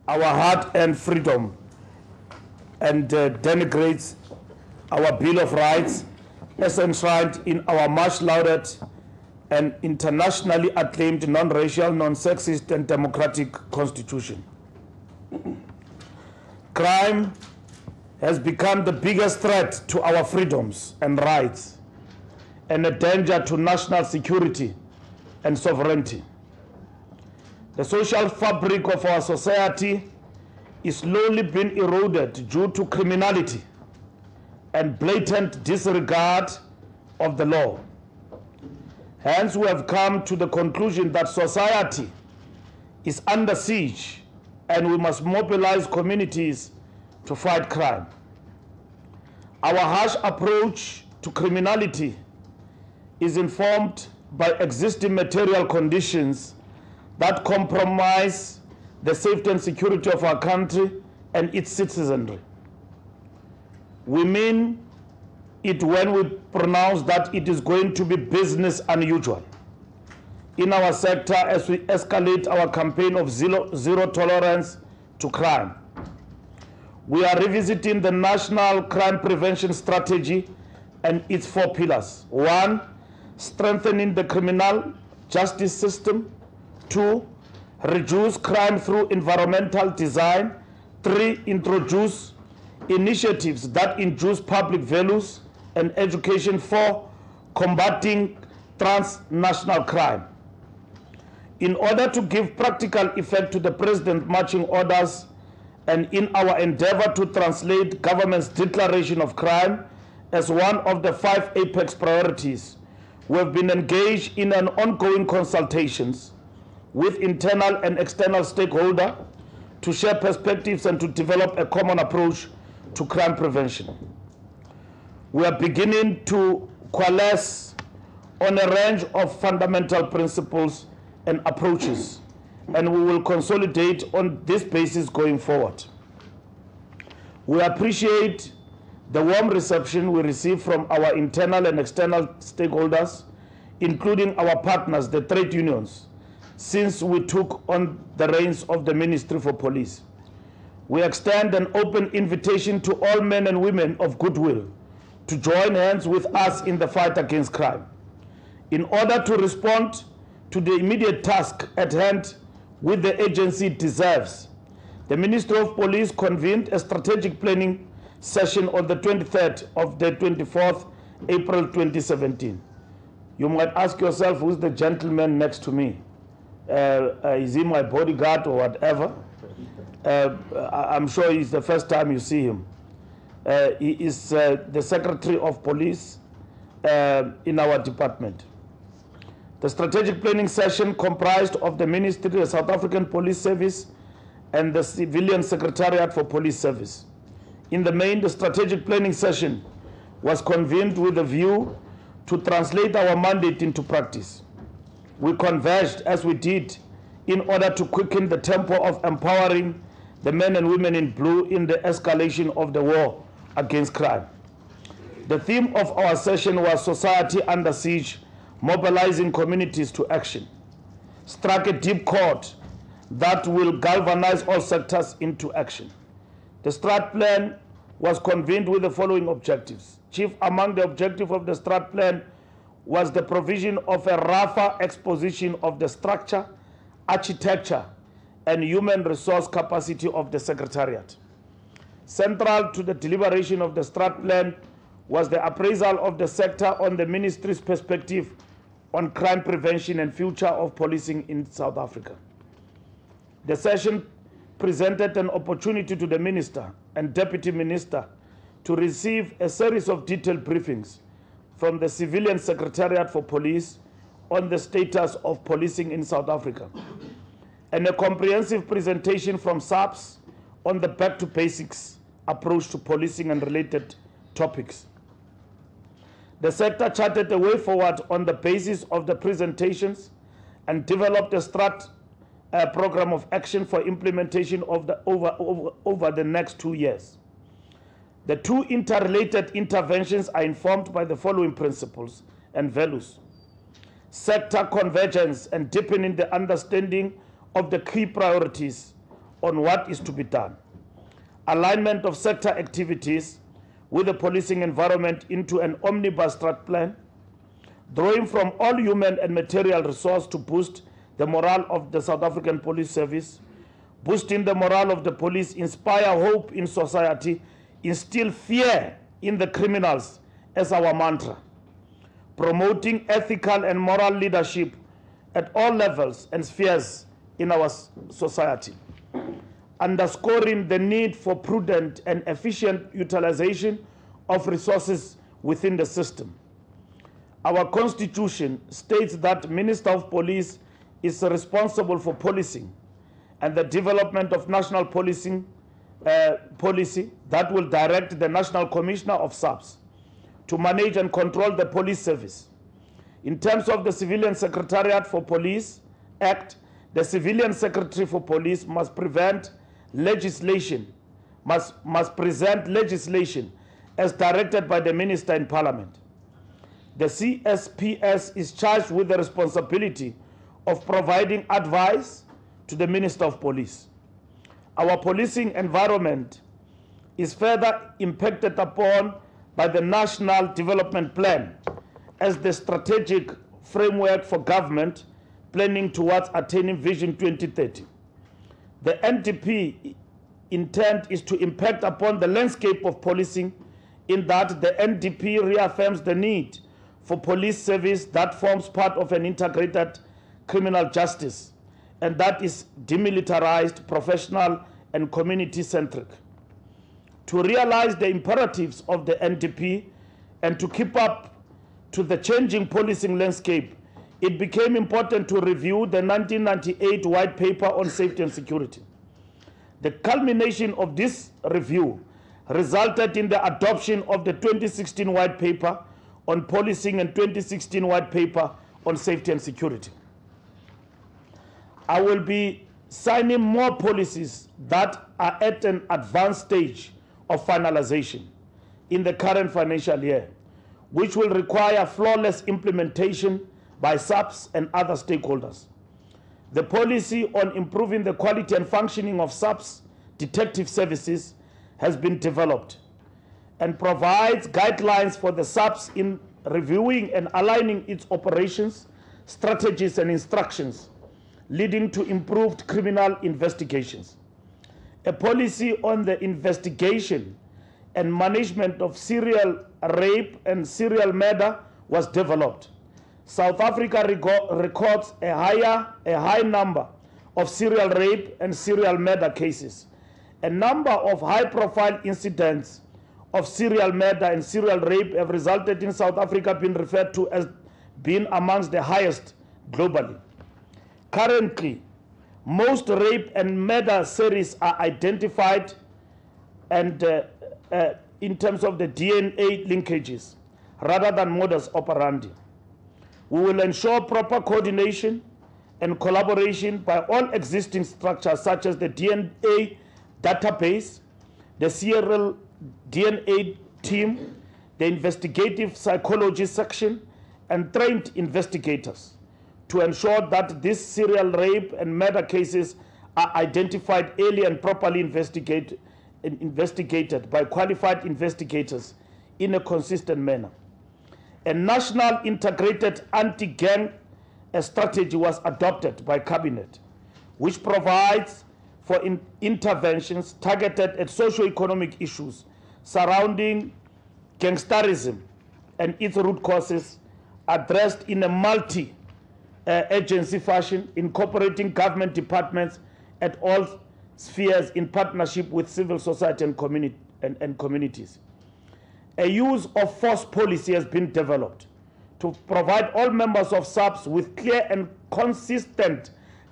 our hard-earned freedom and denigrates our Bill of Rights as enshrined in our much-lauded and internationally acclaimed non-racial, non-sexist and democratic Constitution. Crime has become the biggest threat to our freedoms and rights and a danger to national security and sovereignty. The social fabric of our society is slowly being eroded due to criminality and blatant disregard of the law. Hence, we have come to the conclusion that society is under siege and we must mobilize communities to fight crime. Our harsh approach to criminality is informed by existing material conditions that compromise the safety and security of our country and its citizenry. We mean it when we pronounce that it is going to be business unusual in our sector as we escalate our campaign of zero tolerance to crime. We are revisiting the National Crime Prevention Strategy and its 4 pillars. 1, strengthening the criminal justice system. 2, reduce crime through environmental design. 3, introduce initiatives that induce public values and education. 4, combating transnational crime. In order to give practical effect to the President's marching orders and in our endeavor to translate government's declaration of crime as one of the 5 apex priorities, we have been engaged in an ongoing consultations with internal and external stakeholders to share perspectives and to develop a common approach to crime prevention. We are beginning to coalesce on a range of fundamental principles and approaches, and we will consolidate on this basis going forward. We appreciate the warm reception we receive from our internal and external stakeholders, including our partners, the trade unions, since we took on the reins of the Ministry for Police. We extend an open invitation to all men and women of goodwill to join hands with us in the fight against crime. In order to respond to the immediate task at hand which the agency deserves, the Ministry of Police convened a strategic planning session on the 23rd of the 24th April 2017. You might ask yourself, who's the gentleman next to me? Is he my bodyguard or whatever? I'm sure it's the first time you see him. He is the Secretary of Police in our department. The strategic planning session comprised of the Ministry, the South African Police Service, and the Civilian Secretariat for Police Service. In the main, the strategic planning session was convened with a view to translate our mandate into practice. We converged as we did in order to quicken the tempo of empowering the men and women in blue in the escalation of the war against crime. The theme of our session was Society Under Siege, Mobilizing Communities to Action. Struck a deep chord that will galvanize all sectors into action. The Strat Plan was convened with the following objectives. Chief among the objectives of the Strat Plan was the provision of a rougher exposition of the structure, architecture, and human resource capacity of the Secretariat. Central to the deliberation of the Strat Plan was the appraisal of the sector on the Ministry's perspective on crime prevention and future of policing in South Africa. The session presented an opportunity to the Minister and Deputy Minister to receive a series of detailed briefings from the Civilian Secretariat for Police on the status of policing in South Africa, and a comprehensive presentation from SAPS on the back-to-basics approach to policing and related topics. The sector charted a way forward on the basis of the presentations and developed a Strat program of action for implementation of the over the next 2 years. The 2 interrelated interventions are informed by the following principles and values: sector convergence and deepening the understanding of the key priorities on what is to be done. Alignment of sector activities with the policing environment into an omnibus strat plan, drawing from all human and material resource to boost the morale of the South African Police Service, boosting the morale of the police, inspire hope in society, instill fear in the criminals as our mantra, promoting ethical and moral leadership at all levels and spheres in our society, underscoring the need for prudent and efficient utilization of resources within the system. Our Constitution states that Minister of Police is responsible for policing and the development of national policy that will direct the National Commissioner of SAPS to manage and control the police service. In terms of the Civilian Secretariat for Police Act, the Civilian Secretary for Police must present legislation as directed by the Minister in Parliament. The CSPS is charged with the responsibility of providing advice to the Minister of Police. Our policing environment is further impacted upon by the National Development Plan as the strategic framework for government planning towards attaining Vision 2030. The NDP intent is to impact upon the landscape of policing in that the NDP reaffirms the need for police service that forms part of an integrated criminal justice and that is demilitarized, professional, and community-centric. To realize the imperatives of the NDP and to keep up to the changing policing landscape, it became important to review the 1998 White Paper on Safety and Security. The culmination of this review resulted in the adoption of the 2016 White Paper on Policing and 2016 White Paper on Safety and Security. I will be signing more policies that are at an advanced stage of finalization in the current financial year, which will require flawless implementation by SAPS and other stakeholders. The policy on improving the quality and functioning of SAPS detective services has been developed and provides guidelines for the SAPS in reviewing and aligning its operations, strategies, and instructions, leading to improved criminal investigations. A policy on the investigation and management of serial rape and serial murder was developed. South Africa records a high number of serial rape and serial murder cases. A number of high-profile incidents of serial murder and serial rape have resulted in South Africa being referred to as being amongst the highest globally. Currently, most rape and murder series are identified and in terms of the DNA linkages rather than modus operandi. We will ensure proper coordination and collaboration by all existing structures such as the DNA database, the serial DNA team, the investigative psychology section, and trained investigators to ensure that these serial rape and murder cases are identified early and properly investigated by qualified investigators in a consistent manner. A national integrated anti-gang strategy was adopted by Cabinet, which provides for interventions targeted at socio-economic issues surrounding gangsterism and its root causes, addressed in a multi-agency fashion, incorporating government departments at all spheres in partnership with civil society and communities. A use of force policy has been developed to provide all members of SAPS with clear and consistent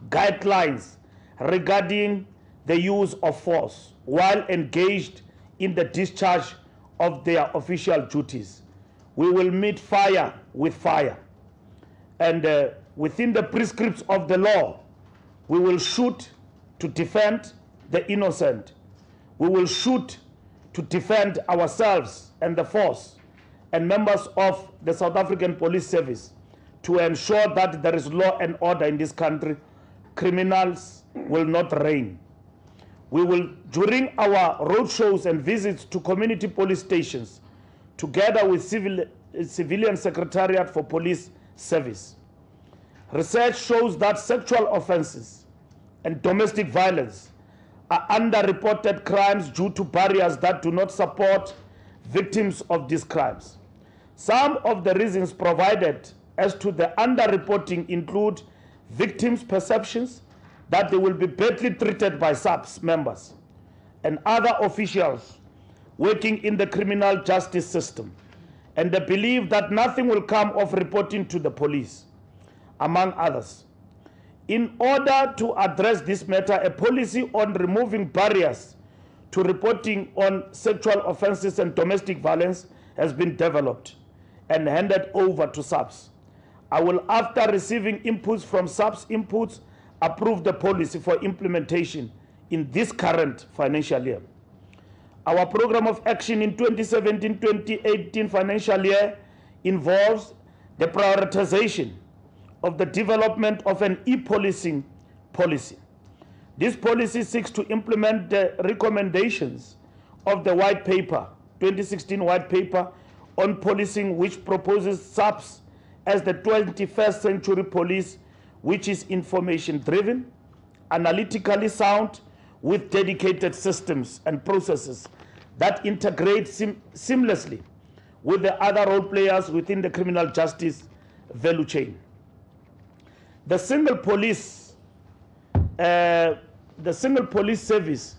guidelines regarding the use of force while engaged in the discharge of their official duties. We will meet fire with fire. And within the prescripts of the law, we will shoot to defend the innocent. We will shoot to defend ourselves and the force and members of the South African Police Service to ensure that there is law and order in this country. Criminals will not reign. We will, during our roadshows and visits to community police stations, together with Civilian Secretariat for Police Service. Research shows that sexual offenses and domestic violence are underreported crimes due to barriers that do not support victims of these crimes. Some of the reasons provided as to the underreporting include victims' perceptions that they will be badly treated by SAPS members and other officials working in the criminal justice system, and the belief that nothing will come of reporting to the police, among others. In order to address this matter, a policy on removing barriers to reporting on sexual offenses and domestic violence has been developed and handed over to SAPS. I will, after receiving inputs from SAPS approve the policy for implementation in this current financial year. Our program of action in 2017-2018 financial year involves the prioritization of the development of an e-policing policy. This policy seeks to implement the recommendations of the white paper, 2016 white paper on policing, which proposes SAPS as the 21st century police, which is information-driven, analytically sound, with dedicated systems and processes that integrate seamlessly with the other role players within the criminal justice value chain. The single police service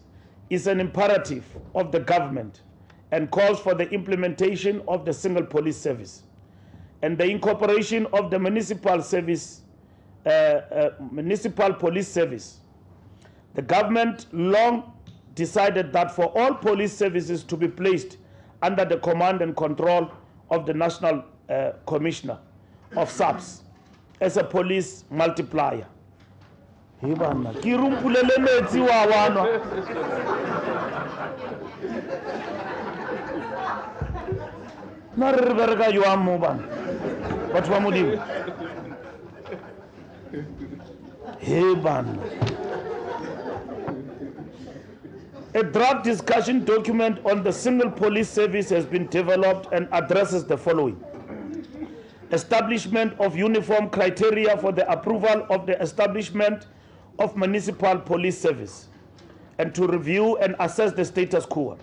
is an imperative of the government and calls for the implementation of the single police service and the incorporation of the municipal police service. The government long decided that for all police services to be placed under the command and control of the National Commissioner of SAPS as a police multiplier. Hibana kirumpulele metsi wa wana na re bereka yo amu bana batho ba modimo hibana. A draft discussion document on the single police service has been developed and addresses the following: establishment of uniform criteria for the approval of the establishment of municipal police service and to review and assess the status quo.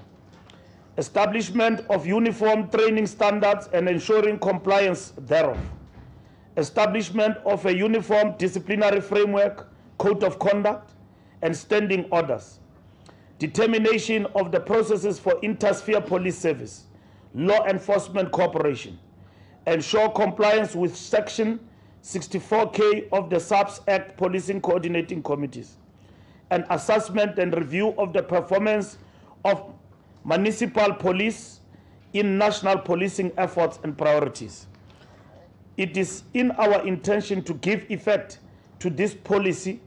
Establishment of uniform training standards and ensuring compliance thereof. Establishment of a uniform disciplinary framework, code of conduct, and standing orders. Determination of the processes for inter-sphere police service, law enforcement cooperation. Ensure compliance with Section 64K of the SAPS Act Policing Coordinating Committees, and assessment and review of the performance of municipal police in national policing efforts and priorities. It is in our intention to give effect to this policy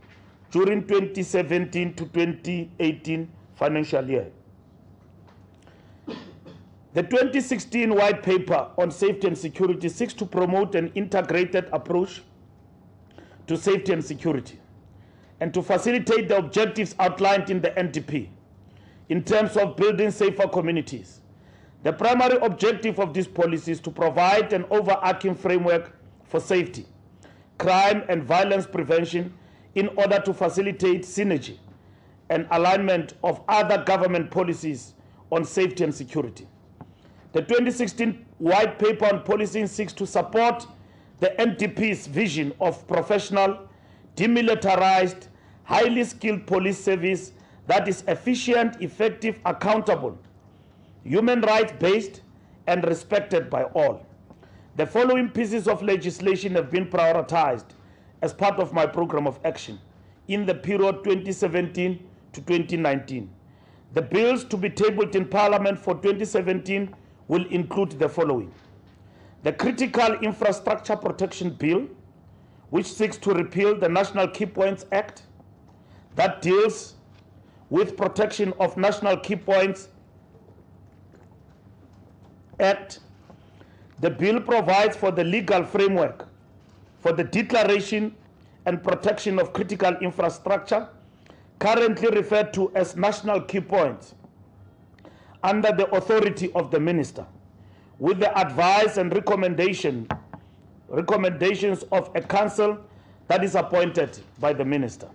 during 2017 to 2018 financial year. The 2016 White Paper on Safety and Security seeks to promote an integrated approach to safety and security and to facilitate the objectives outlined in the NDP in terms of building safer communities. The primary objective of this policy is to provide an overarching framework for safety, crime and violence prevention in order to facilitate synergy and alignment of other government policies on safety and security. The 2016 White Paper on Policing seeks to support the NDP's vision of professional, demilitarized, highly skilled police service that is efficient, effective, accountable, human rights-based, and respected by all. The following pieces of legislation have been prioritized as part of my program of action in the period 2017 to 2019. The bills to be tabled in Parliament for 2017 will include the following: the Critical Infrastructure Protection Bill, which seeks to repeal the National Key Points Act that deals with protection of National Key Points Act. The bill provides for the legal framework for the declaration and protection of critical infrastructure, currently referred to as national key points, under the authority of the minister, with the advice and recommendations of a council that is appointed by the minister.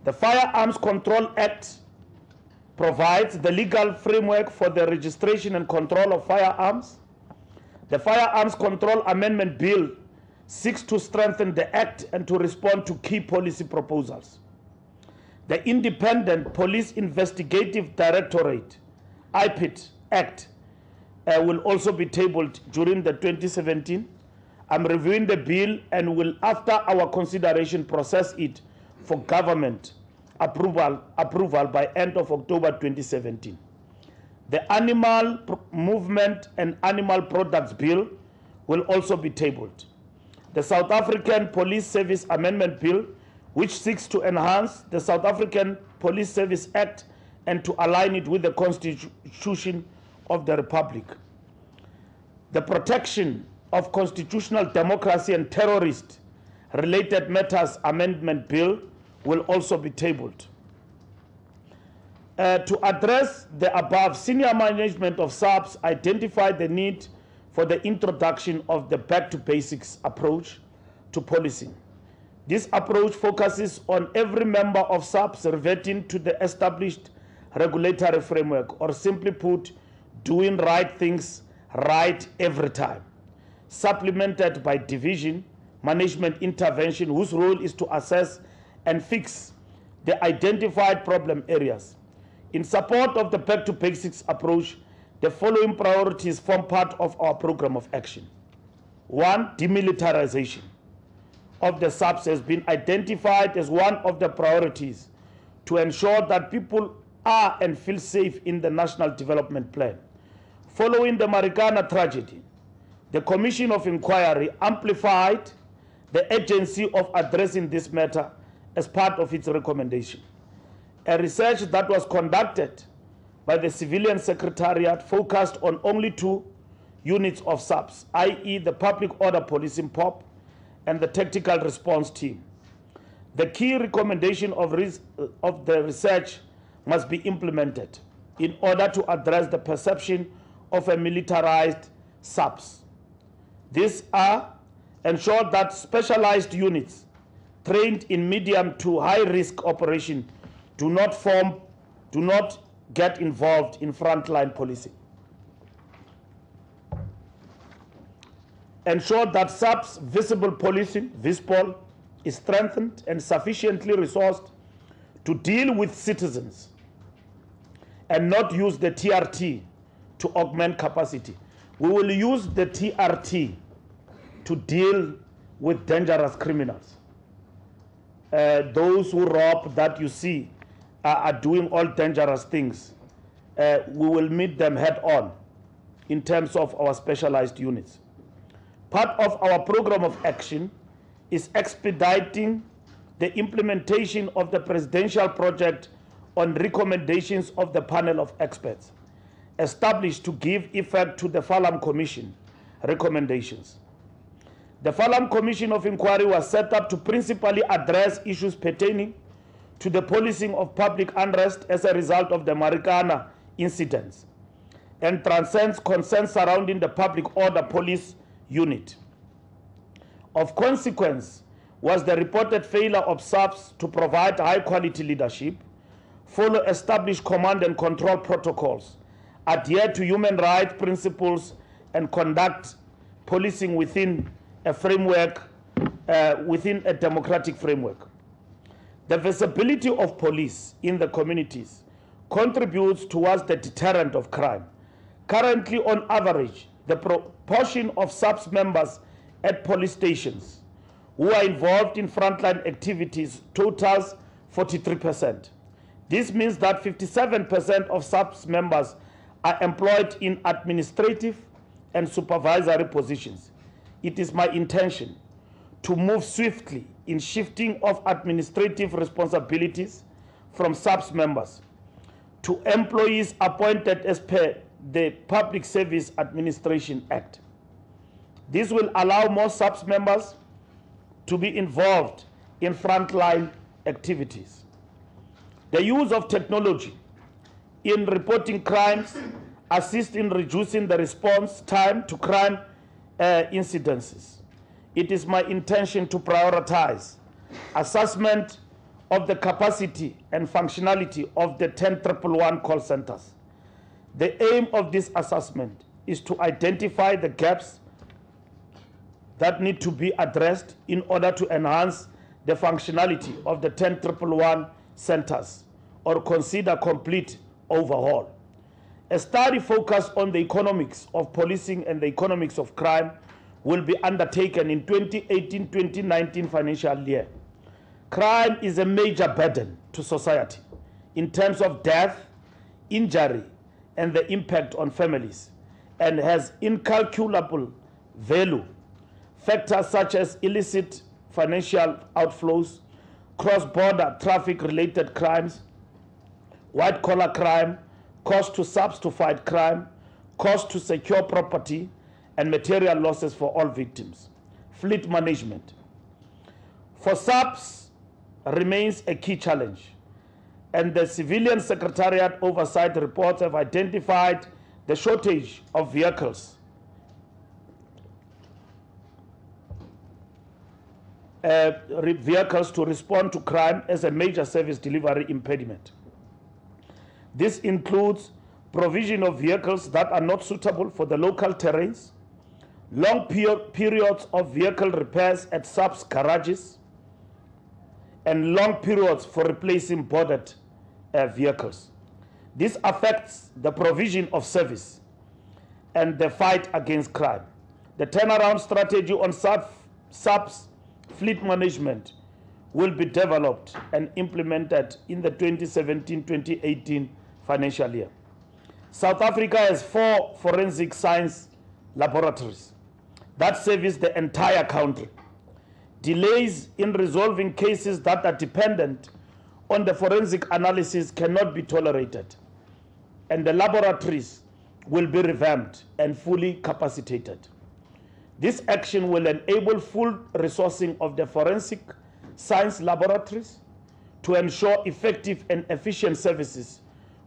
The Firearms Control Act provides the legal framework for the registration and control of firearms. The Firearms Control Amendment Bill seeks to strengthen the Act and to respond to key policy proposals. The Independent Police Investigative Directorate, IPID Act, will also be tabled during the 2017. I'm reviewing the bill and will, after our consideration, process it for government approval by end of October 2017. The Animal Movement and Animal Products Bill will also be tabled. The South African Police Service Amendment Bill, which seeks to enhance the South African Police Service Act and to align it with the Constitution of the Republic. The Protection of Constitutional Democracy and Terrorist-Related Matters Amendment Bill will also be tabled. To address the above, senior management of SAPS identified the need for the introduction of the back-to-basics approach to policing. This approach focuses on every member of SAPS reverting to the established regulatory framework, or simply put, doing right things right every time, supplemented by division management intervention, whose role is to assess and fix the identified problem areas. In support of the back-to-basics approach, the following priorities form part of our program of action. 1. Demilitarization of the SAPS has been identified as one of the priorities to ensure that people are and feel safe in the National Development Plan. Following the Marikana tragedy, the Commission of Inquiry amplified the urgency of addressing this matter as part of its recommendation. A research that was conducted by the Civilian Secretariat focused on only 2 units of SAPS, i.e. the Public Order Policing POP and the Tactical Response Team. The key recommendation of the research must be implemented in order to address the perception of a militarized SAPS. These are: ensure that specialized units trained in medium to high risk operation do not get involved in frontline policing. Ensure that SAPS visible policing, VISPOL, is strengthened and sufficiently resourced to deal with citizens and not use the TRT to augment capacity. We will use the TRT to deal with dangerous criminals. Those who rob, that you see are doing all dangerous things. We will meet them head on in terms of our specialized units. Part of our program of action is expediting the implementation of the presidential project on recommendations of the panel of experts established to give effect to the Firearms Commission recommendations. The Firearms Commission of Inquiry was set up to principally address issues pertaining to the policing of public unrest as a result of the Marikana incidents, and transcends concerns surrounding the public order police unit. Of consequence was the reported failure of SAPS to provide high-quality leadership, follow established command and control protocols, adhere to human rights principles, and conduct policing within a framework, within a democratic framework. The visibility of police in the communities contributes towards the deterrent of crime. Currently, on average, the proportion of SAPS members at police stations who are involved in frontline activities totals 43%. This means that 57% of SAPS members are employed in administrative and supervisory positions. It is my intention to move swiftly in shifting of administrative responsibilities from SAPS members to employees appointed as per the Public Service Administration Act. This will allow more SAPS members to be involved in frontline activities. The use of technology in reporting crimes assists in reducing the response time to crime incidences. It is my intention to prioritize assessment of the capacity and functionality of the 10,111 call centers. The aim of this assessment is to identify the gaps that need to be addressed in order to enhance the functionality of the 10,111 centers or consider complete overhaul. A study focused on the economics of policing and the economics of crime will be undertaken in 2018-2019 financial year. Crime is a major burden to society in terms of death, injury, and the impact on families, and has incalculable value. Factors such as illicit financial outflows, cross-border traffic-related crimes, white-collar crime, cost to SAPS to fight crime, cost to secure property, and material losses for all victims. Fleet management. For SAPS remains a key challenge, and the Civilian Secretariat Oversight reports have identified the shortage of vehicles to respond to crime as a major service delivery impediment. This includes provision of vehicles that are not suitable for the local terrains, long periods of vehicle repairs at SAPS garages, and long periods for replacing boarded vehicles. This affects the provision of service and the fight against crime. The turnaround strategy on SAPS fleet management will be developed and implemented in the 2017-2018 financial year. South Africa has 4 forensic science laboratories that service the entire country. Delays in resolving cases that are dependent on the forensic analysis cannot be tolerated, and the laboratories will be revamped and fully capacitated. This action will enable full resourcing of the forensic science laboratories to ensure effective and efficient services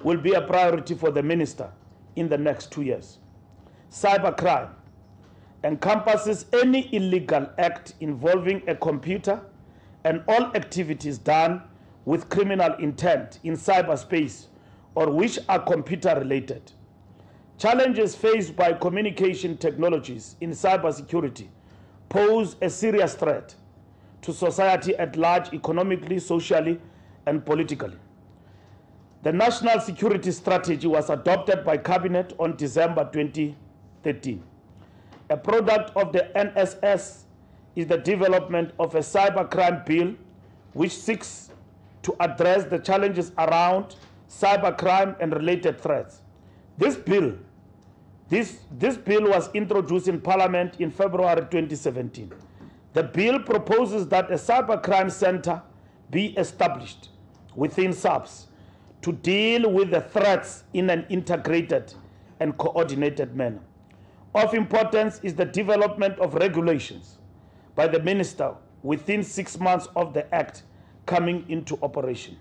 will be a priority for the minister in the next 2 years. Cybercrime encompasses any illegal act involving a computer and all activities done with criminal intent in cyberspace or which are computer related. Challenges faced by communication technologies in cybersecurity pose a serious threat to society at large, economically, socially, and politically. The National Security Strategy was adopted by Cabinet on December 2013. A product of the NSS is the development of a cybercrime bill which seeks to address the challenges around cybercrime and related threats. This bill was introduced in Parliament in February 2017. The bill proposes that a cybercrime center be established within SAPS to deal with the threats in an integrated and coordinated manner. Of importance is the development of regulations by the minister within 6 months of the act coming into operation.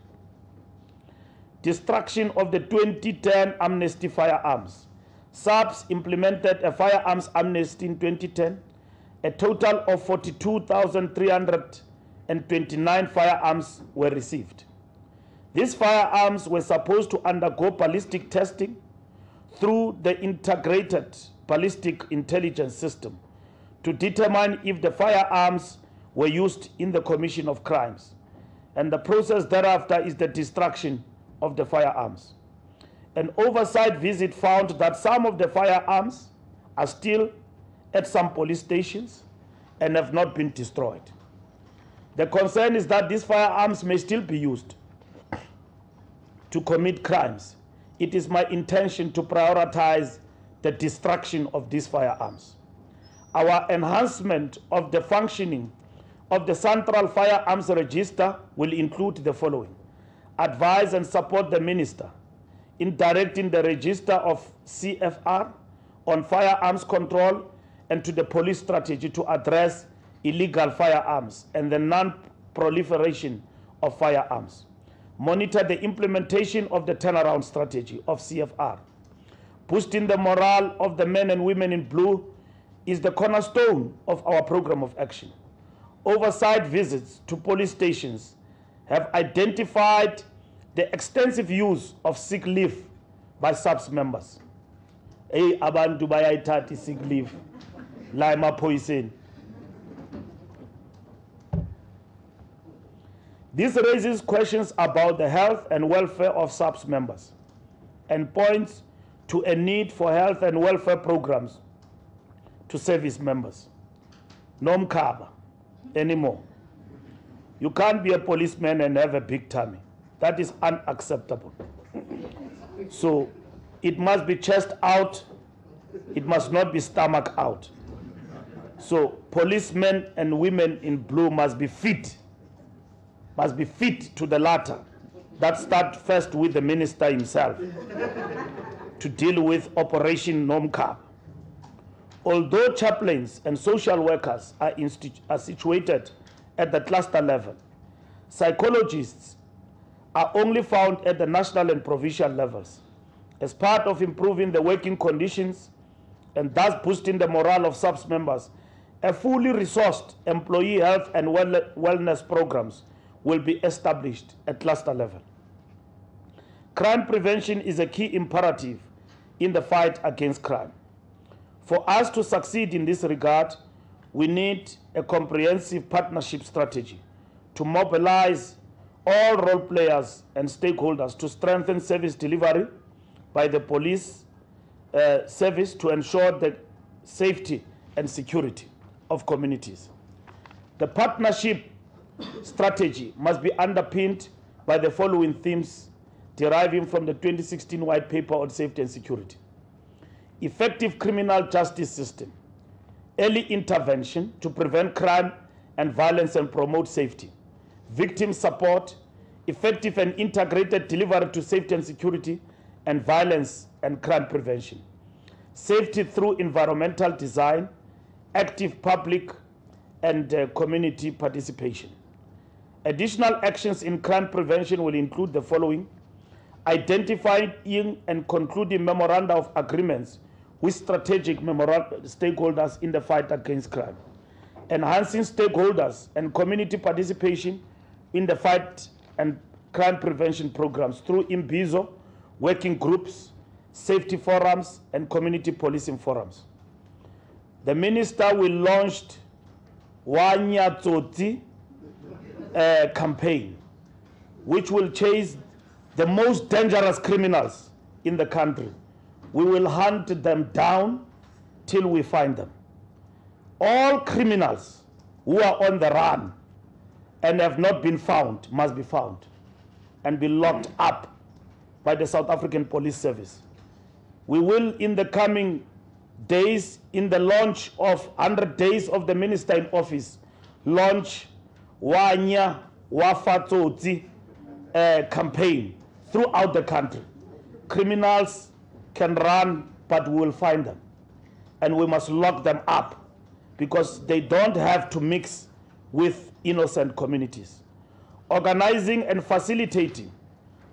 Destruction of the 2010 amnesty firearms. SAPS implemented a firearms amnesty in 2010. A total of 42,329 firearms were received. These firearms were supposed to undergo ballistic testing through the integrated ballistic intelligence system to determine if the firearms were used in the commission of crimes, and the process thereafter is the destruction of the firearms. An oversight visit found that some of the firearms are still at some police stations and have not been destroyed. The concern is that these firearms may still be used to commit crimes. It is my intention to prioritize the destruction of these firearms. Our enhancement of the functioning of the Central Firearms Register will include the following: advise and support the Minister in directing the Register of CFR on firearms control and to the police strategy to address illegal firearms and the non-proliferation of firearms. monitor the implementation of the turnaround strategy of CFR. Boosting the morale of the men and women in blue is the cornerstone of our program of action. Oversight visits to police stations have identified the extensive use of sick leave by SAPS members. Abantu bayayithatha sick leave la emaphoyiseni. This raises questions about the health and welfare of SAPS members and points to a need for health and welfare programs to service members. No mkhaba anymore. You can't be a policeman and have a big tummy. That is unacceptable. So it must be chest out. It must not be stomach out. So policemen and women in blue must be fit to the latter. That starts first with the minister himself to deal with Operation Nomcab. Although chaplains and social workers are situated at the cluster level, psychologists are only found at the national and provincial levels. As part of improving the working conditions and thus boosting the morale of SAPS members, a fully resourced employee health and wellness programs will be established at cluster level. Crime prevention is a key imperative in the fight against crime. For us to succeed in this regard, we need a comprehensive partnership strategy to mobilize all role players and stakeholders to strengthen service delivery by the police service to ensure the safety and security of communities. The partnership strategy must be underpinned by the following themes deriving from the 2016 White Paper on Safety and Security: effective criminal justice system, early intervention to prevent crime and violence and promote safety, victim support, effective and integrated delivery to safety and security and violence and crime prevention, safety through environmental design, active public and community participation. Additional actions in crime prevention will include the following: identifying and concluding memoranda of agreements with strategic stakeholders in the fight against crime, enhancing stakeholders and community participation in the fight and crime prevention programs through Imbizo, working groups, safety forums, and community policing forums. The minister will launch Wanyatsoti campaign, which will chase the most dangerous criminals in the country. We will hunt them down till we find them. All criminals who are on the run and have not been found must be found and be locked up by the South African Police Service. We will, in the coming days, in the launch of 100 days of the minister in office, launch Wanya Wafatsotsi campaign throughout the country. Criminals can run, but we will find them. And we must lock them up because they don't have to mix with innocent communities. Organizing and facilitating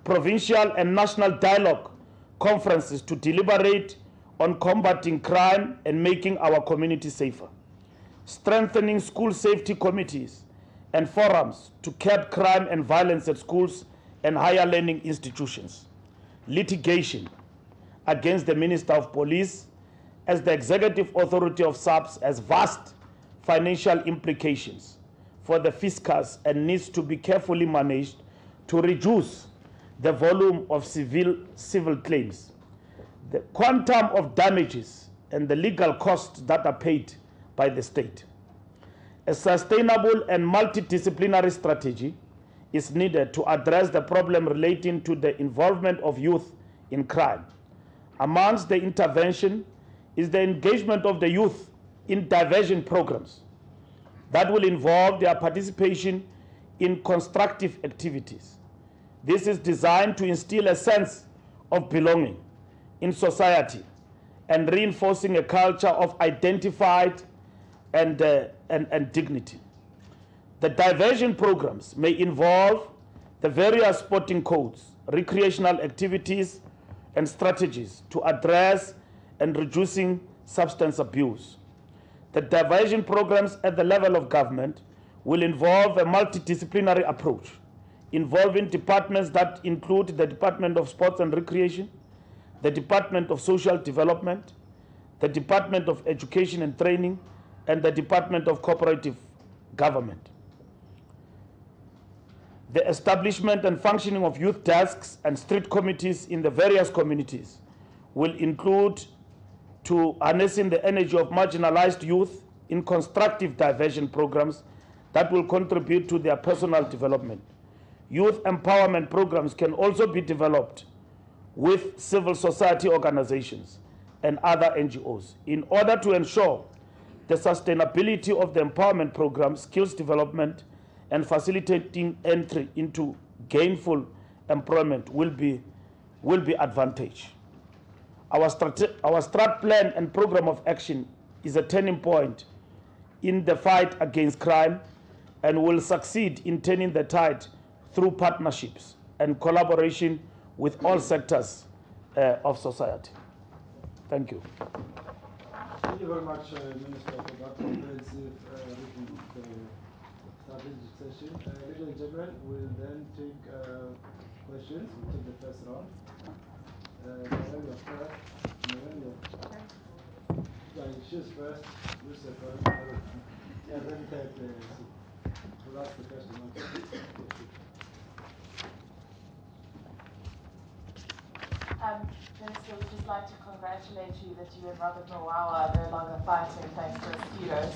provincial and national dialogue conferences to deliberate on combating crime and making our community safer. Strengthening school safety committees and forums to curb crime and violence at schools and higher learning institutions. Litigation against the Minister of Police, as the executive authority of SAPS, has vast financial implications for the fiscus and needs to be carefully managed to reduce the volume of civil claims, the quantum of damages, and the legal costs that are paid by the state. A sustainable and multidisciplinary strategy is needed to address the problem relating to the involvement of youth in crime. Amongst the intervention is the engagement of the youth in diversion programs that will involve their participation in constructive activities. This is designed to instill a sense of belonging in society and reinforcing a culture of identified and dignity. The diversion programs may involve the various sporting codes, recreational activities, and strategies to address and reducing substance abuse. The diversion programs at the level of government will involve a multidisciplinary approach involving departments that include the Department of Sports and Recreation, the Department of Social Development, the Department of Education and Training, and the Department of Cooperative Government. The establishment and functioning of youth desks and street committees in the various communities will include to harnessing the energy of marginalized youth in constructive diversion programs that will contribute to their personal development. Youth empowerment programs can also be developed with civil society organizations and other NGOs in order to ensure the sustainability of the empowerment program, skills development, and facilitating entry into gainful employment will be advantage. Our strat plan and program of action is a turning point in the fight against crime and will succeed in turning the tide through partnerships and collaboration with all sectors of society. Thank you. Thank you very much, Minister, for that comprehensive review of the strategic session. Ladies and gentlemen, we'll then take questions. We'll take the first round. She's first, you second, and then third. We'll ask the first one. Minister, we'd just like to congratulate you that you and Robert Mawawa are no longer fighting thanks to mosquitoes.